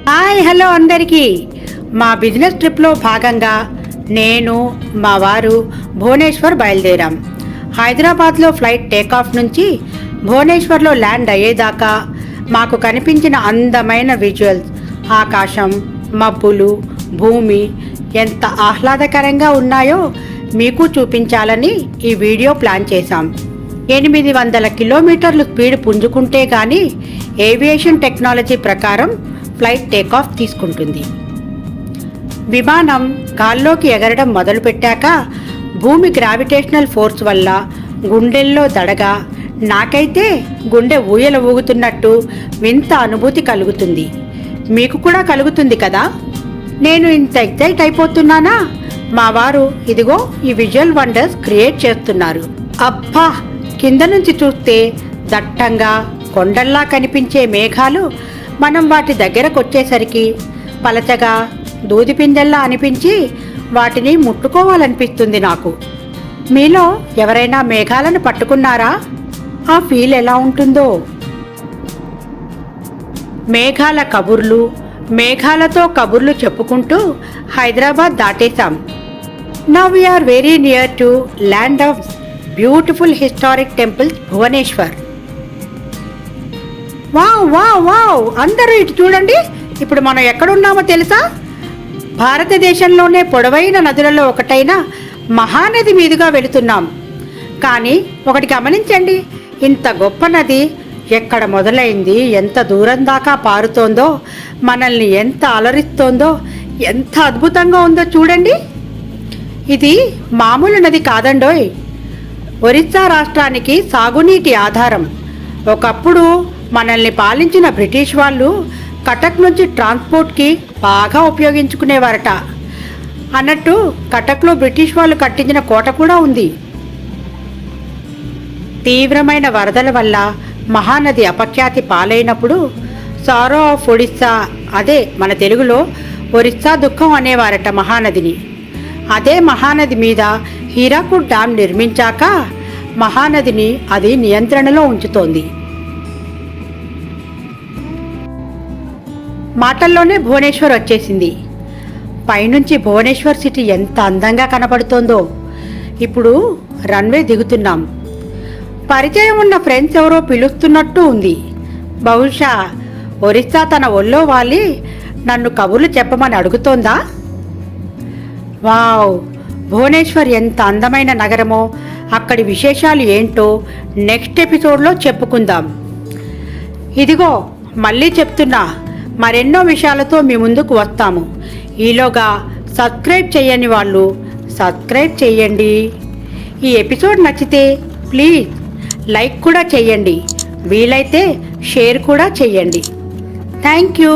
Hi hello అందరికీ. మా business ట్రిప్లో భాగంగా నేను మా వారు భువనేశ్వర్ బయలుదేరాం. హైదరాబాద్లో ఫ్లైట్ టేకాఫ్ నుంచి భువనేశ్వర్లో ల్యాండ్ అయ్యేదాకా మాకు కనిపించిన అందమైన విజువల్స్, ఆకాశం, మబ్బులు, భూమి ఎంత ఆహ్లాదకరంగా ఉన్నాయో మీకు చూపించాలని ఈ వీడియో ప్లాన్ చేశాం. 800 కిలోమీటర్లు స్పీడ్ పుంజుకుంటే కానీ ఏవియేషన్ టెక్నాలజీ ప్రకారం ఫ్లైట్ టేకాఫ్ తీసుకుంటుంది. విమానం గాల్లోకి ఎగరడం మొదలుపెట్టాక భూమి గ్రావిటేషనల్ ఫోర్స్ వల్ల గుండెల్లో దడగా, నాకైతే గుండె ఊయల ఊగుతున్నట్టు వింత అనుభూతి కలుగుతుంది. మీకు కూడా కలుగుతుంది కదా? నేను ఇంత ఎగ్జైట్ అయిపోతున్నానా? మా వారు ఇదిగో ఈ విజువల్ వండర్స్ క్రియేట్ చేస్తున్నారు. అబ్బా, కింద నుంచి చూస్తే దట్టంగా కొండల్లా కనిపించే మేఘాలు మనం వాటి దగ్గరకు వచ్చేసరికి పలచగా దూదిపిందెల్లా అనిపించి వాటిని ముట్టుకోవాలనిపిస్తుంది నాకు. మీలో ఎవరైనా మేఘాలను పట్టుకున్నారా? ఆ ఫీల్ ఎలా ఉంటుందో. మేఘాల కబుర్లు, మేఘాలతో కబుర్లు చెప్పుకుంటూ హైదరాబాద్ దాటేశాం. Now we are very near to land of beautiful historic temples Bhubaneswar. Wow wow wow, అందరూ ఇటు చూడండి. ఇప్పుడు మనం ఎక్కడున్నామో తెలుసా? భారతదేశంలోనే పొడవైన నదులలో ఒకటైన మహానది మీదుగా వెళుతున్నాం. కానీ ఒకటి గమనించండి, ఇంత గొప్ప నది ఎక్కడ మొదలైంది, ఎంత దూరం దాకా పారుతోందో, మనల్ని ఎంత అలరిస్తోందో, ఎంత అద్భుతంగా ఉందో చూడండి. ఇది మామూలు నది కాదండోయ్. ఒరిస్సా రాష్ట్రానికి సాగునీటి ఆధారం. ఒకప్పుడు మనల్ని పాలించిన బ్రిటిష్ వాళ్ళు కటక్ నుంచి ట్రాన్స్పోర్ట్కి బాగా ఉపయోగించుకునేవారట. అన్నట్టు కటక్లో బ్రిటిష్ వాళ్ళు కట్టించిన కోట కూడా ఉంది. తీవ్రమైన వరదల వల్ల మహానది అపఖ్యాతి పాలైనప్పుడు సారో ఆఫ్ ఒడిస్సా, అదే మన తెలుగులో ఒరిస్సా దుఃఖం అనేవారట మహానదిని. అదే మహానది మీద హీరాకుడ్ డ్యామ్ నిర్మించాక మహానదిని అది నియంత్రణలో ఉంచుతోంది. మాటల్లోనే భువనేశ్వర్ వచ్చేసింది. పైనుంచి భువనేశ్వర్ సిటీ ఎంత అందంగా కనబడుతోందో. ఇప్పుడు రన్వే దిగుతున్నాం. పరిచయం ఉన్న ఫ్రెండ్స్ ఎవరో పిలుస్తున్నట్టు ఉంది. బహుశా ఒరిస్సా తన ఒళ్ళో వాలి నన్ను కబుర్లు చెప్పమని అడుగుతోందా? వావ్, భువనేశ్వర్ ఎంత అందమైన నగరమో, అక్కడి విశేషాలు ఏంటో నెక్స్ట్ ఎపిసోడ్లో చెప్పుకుందాం. ఇదిగో మళ్ళీ చెప్తున్నా, మరెన్నో విషయాలతో మీ ముందుకు వస్తాము. ఈలోగా సబ్స్క్రైబ్ చేయని వాళ్ళు సబ్స్క్రైబ్ చేయండి. ఈ ఎపిసోడ్ నచ్చితే ప్లీజ్ లైక్ కూడా చేయండి, వీలైతే షేర్ కూడా చేయండి. Thank you.